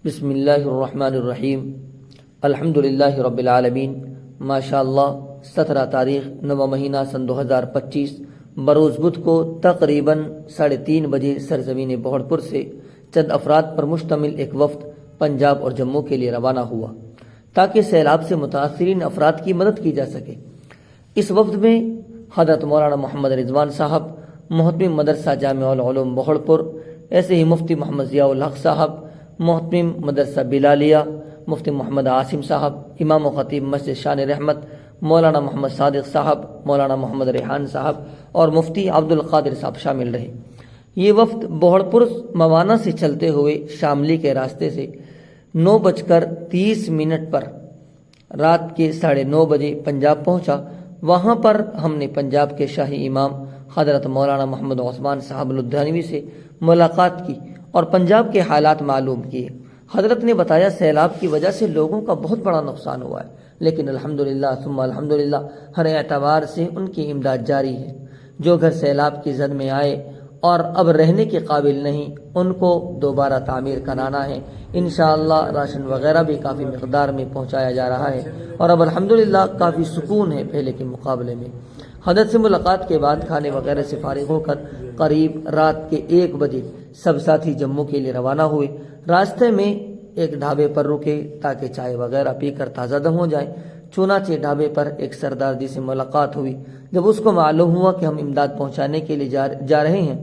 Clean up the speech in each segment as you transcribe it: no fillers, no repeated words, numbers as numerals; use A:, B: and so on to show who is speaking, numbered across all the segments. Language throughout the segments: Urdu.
A: بسم اللہ الرحمن الرحیم الحمدللہ رب العالمین ماشاءاللہ 17 تاریخ 9 مہینہ سن 2025 بروز بدھ کو تقریباً 3:30 بجے سرزمین بہڑپور سے چند افراد پر مشتمل ایک وفد پنجاب اور جموں کے لیے روانہ ہوا تاکہ سیلاب سے متاثرین افراد کی مدد کی جا سکے۔ اس وفد میں حضرت مولانا محمد رضوان صاحب محتمم مدرسہ جامع العلوم بہڑپور، ایسے ہی مفتی محمد ضیاء الحق صاحب محتمم مدرسہ بلالیہ، مفتی محمد عاصم صاحب امام و خطیب مسجد شان رحمت، مولانا محمد صادق صاحب، مولانا محمد ریحان صاحب اور مفتی عبد القادر صاحب شامل رہے۔ یہ وفد بہڑپور موانہ سے چلتے ہوئے شاملی کے راستے سے 9:30 پر رات کے 9:30 بجے پنجاب پہنچا۔ وہاں پر ہم نے پنجاب کے شاہی امام حضرت مولانا محمد عثمان صاحب لدھیانوی سے ملاقات کی اور پنجاب کے حالات معلوم کیے۔ حضرت نے بتایا سیلاب کی وجہ سے لوگوں کا بہت بڑا نقصان ہوا ہے، لیکن الحمدللہ ثم الحمدللہ ہر اعتبار سے ان کی امداد جاری ہے۔ جو گھر سیلاب کی زد میں آئے اور اب رہنے کے قابل نہیں، ان کو دوبارہ تعمیر کرانا ہے۔ انشاءاللہ راشن وغیرہ بھی کافی مقدار میں پہنچایا جا رہا ہے اور اب الحمدللہ کافی سکون ہے پہلے کے مقابلے میں۔ حضرت سے ملاقات کے بعد کھانے وغیرہ سے فارغ ہو کر قریب رات کے 1 بجے سب ساتھی جموں کے لیے روانہ ہوئے۔ راستے میں ایک ڈھابے پر رکے تاکہ چائے وغیرہ پی کر تازہ دم ہو جائیں۔ چنانچہ ڈھابے پر ایک سردار جی سے ملاقات ہوئی۔ جب اس کو معلوم ہوا کہ ہم امداد پہنچانے کے لیے جا رہے ہیں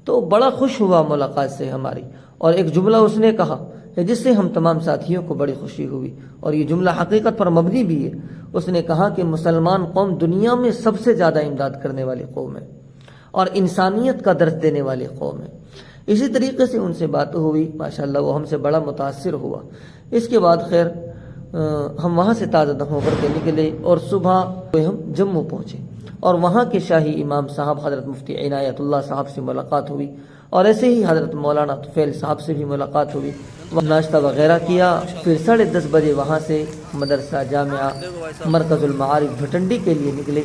A: تو بڑا خوش ہوا ملاقات سے ہماری، اور ایک جملہ اس نے کہا جس سے ہم تمام ساتھیوں کو بڑی خوشی ہوئی، اور یہ جملہ حقیقت پر مبنی بھی ہے۔ اس نے کہا کہ مسلمان قوم دنیا میں سب سے زیادہ امداد کرنے والی قوم ہے اور انسانیت کا درس دینے والی قوم ہے۔ اسی طریقے سے ان سے بات ہوئی، ماشاءاللہ وہ ہم سے بڑا متاثر ہوا۔ اس کے بعد خیر ہم وہاں سے تازہ دم ہو کر کے نکلے اور صبح ہم جموں پہنچے اور وہاں کے شاہی امام صاحب حضرت مفتی عنایت اللہ صاحب سے ملاقات ہوئی، اور ایسے ہی حضرت مولانا طفیل صاحب سے بھی ملاقات ہوئی۔ ناشتہ وغیرہ کیا، پھر 10:30 بجے وہاں سے مدرسہ جامعہ مرکز المعارف بھٹنڈی کے لیے نکلے۔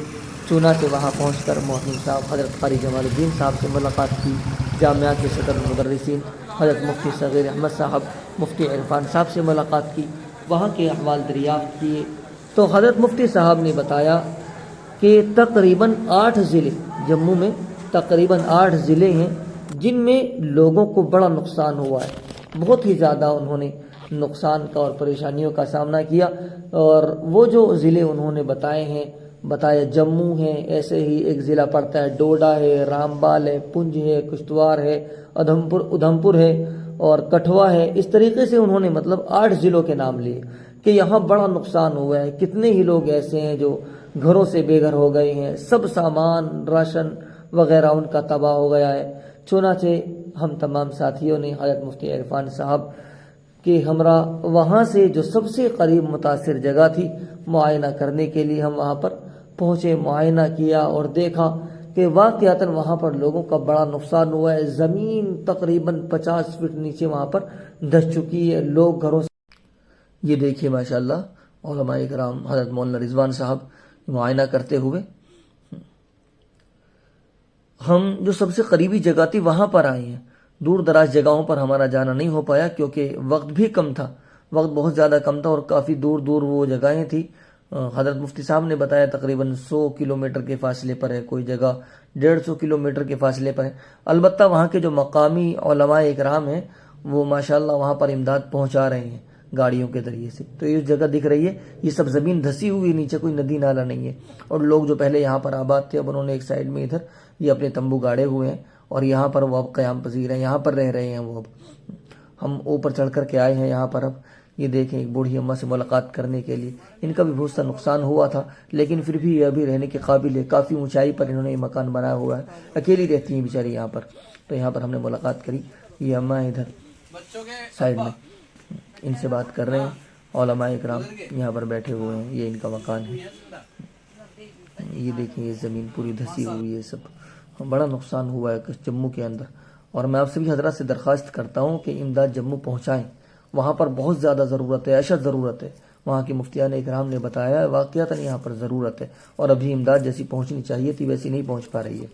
A: چنانچہ وہاں پہنچ کر محتمم صاحب حضرت قاری جمال الدین صاحب سے ملاقات کی۔ جامعہ کے صدر المدرسین حضرت مفتی صغیر احمد صاحب مفتی عرفان صاحب سے ملاقات کی، وہاں کے احوال دریافت کیے تو حضرت مفتی صاحب نے بتایا کہ تقریباً 8 ضلع جموں میں تقریباً 8 ضلع ہیں جن میں لوگوں کو بڑا نقصان ہوا ہے۔ بہت ہی زیادہ انہوں نے نقصان کا اور پریشانیوں کا سامنا کیا، اور وہ جو ضلع انہوں نے بتایا جموں ہے، ایسے ہی ایک ضلع پڑتا ہے ڈوڈا ہے، رامبال ہے، پنج ہے، کشتواڑ ہے، ادھمپور ہے اور کٹھوا ہے۔ اس طریقے سے انہوں نے 8 ضلعوں کے نام لیے کہ یہاں بڑا نقصان ہوا ہے۔ کتنے ہی لوگ ایسے ہیں جو گھروں سے بے گھر ہو گئے ہیں، سب سامان راشن وغیرہ ان کا تباہ ہو گیا ہے۔ چنانچہ ہم تمام ساتھیوں نے حضرت مفتی عرفان صاحب کے ہمراہ وہاں سے جو سب سے قریب متاثر جگہ تھی معائنہ کرنے کے لیے ہم وہاں پر پہنچے، معائنہ کیا اور دیکھا کہ واقعتاً وہاں پر لوگوں کا بڑا نقصان ہوا ہے۔ زمین تقریباً 50 فٹ نیچے وہاں پر دھس چکی ہے، لوگ گھروں سے۔ یہ دیکھیے ماشاءاللہ علماء کرام حضرت مولانا رضوان صاحب معائنہ کرتے ہوئے۔ ہم جو سب سے قریبی جگہ تھی وہاں پر آئے ہیں، دور دراز جگہوں پر ہمارا جانا نہیں ہو پایا کیونکہ وقت بھی کم تھا، وقت بہت زیادہ کم تھا اور کافی دور دور وہ جگہیں تھی۔ حضرت مفتی صاحب نے بتایا تقریباً 100 کلومیٹر کے فاصلے پر ہے، کوئی جگہ 150 کلومیٹر کے فاصلے پر ہے۔ البتہ وہاں کے جو مقامی علماء اکرام ہیں وہ ماشاءاللہ وہاں پر امداد پہنچا رہے ہیں گاڑیوں کے ذریعے سے۔ تو یہ جگہ دکھ رہی ہے، یہ سب زمین دھسی ہوئی، نیچے کوئی ندی نالا نہیں ہے، اور لوگ جو پہلے یہاں پر آباد تھے اب انہوں نے ایک سائیڈ میں ادھر یہ اپنے تمبو گاڑے ہوئے ہیں اور یہاں پر وہ اب قیام پذیر ہیں، یہاں پر رہ رہے ہیں وہ۔ اب ہم اوپر چڑھ کر کے آئے ہیں یہاں پر۔ اب یہ دیکھیں ایک بوڑھی اماں سے ملاقات کرنے کے لیے، ان کا بھی بہت سا نقصان ہوا تھا لیکن پھر بھی یہ ابھی رہنے کے قابل ہے، کافی اونچائی پر انہوں نے یہ مکان بنایا ہوا ہے، اکیلی رہتی ہیں بیچاری یہاں پر۔ تو یہاں پر ہم نے ملاقات کری، یہ اماں ادھر سائیڈ میں ان سے بات کر رہے ہیں، علماء اکرام یہاں پر بیٹھے ہوئے ہیں، یہ ان کا مکان ہے۔ یہ دیکھیں یہ زمین پوری دھسی ہوئی ہے، سب بڑا نقصان ہوا ہے جموں کے اندر، اور میں آپ سبھی حضرات سے درخواست کرتا ہوں کہ امداد جموں پہنچائیں، وہاں پر بہت زیادہ ضرورت ہے، اشد ضرورت ہے۔ وہاں کے مفتیان اکرام نے بتایا واقعتاً یہاں پر ضرورت ہے، اور ابھی امداد جیسی پہنچنی چاہیے تھی ویسی نہیں پہنچ پا رہی ہے،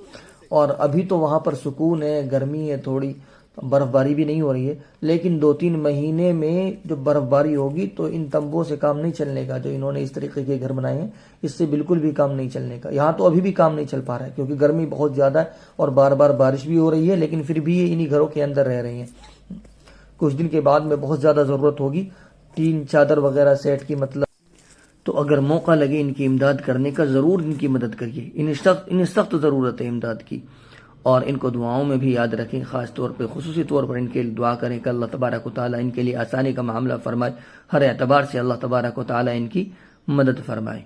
A: اور ابھی تو وہاں پر سکون ہے، گرمی ہے تھوڑی، برف باری بھی نہیں ہو رہی ہے، لیکن 2-3 مہینے میں جو برف باری ہوگی تو ان تمبوں سے کام نہیں چلنے کا، جو انہوں نے اس طریقے کے گھر بنائے ہیں اس سے بالکل بھی کام نہیں چلنے کا۔ یہاں تو ابھی بھی کام نہیں چل پا رہا ہے کیونکہ گرمی بہت زیادہ ہے اور بار بار بارش بھی ہو رہی ہے، لیکن پھر بھی یہ انہی گھروں کے اندر رہ رہے ہیں۔ کچھ دن کے بعد میں بہت زیادہ ضرورت ہوگی ٹین چادر وغیرہ سیٹ کی، مطلب تو اگر موقع لگے ان کی امداد کرنے کا ضرور ان کی مدد کریے، انہیں سخت ضرورت ہے امداد کی، اور ان کو دعاؤں میں بھی یاد رکھیں، خاص طور پہ خصوصی طور پر ان کے لیے دعا کریں کہ اللہ تبارک و تعالیٰ ان کے لیے آسانی کا معاملہ فرمائے، ہر اعتبار سے اللہ تبارک و تعالیٰ ان کی مدد فرمائے۔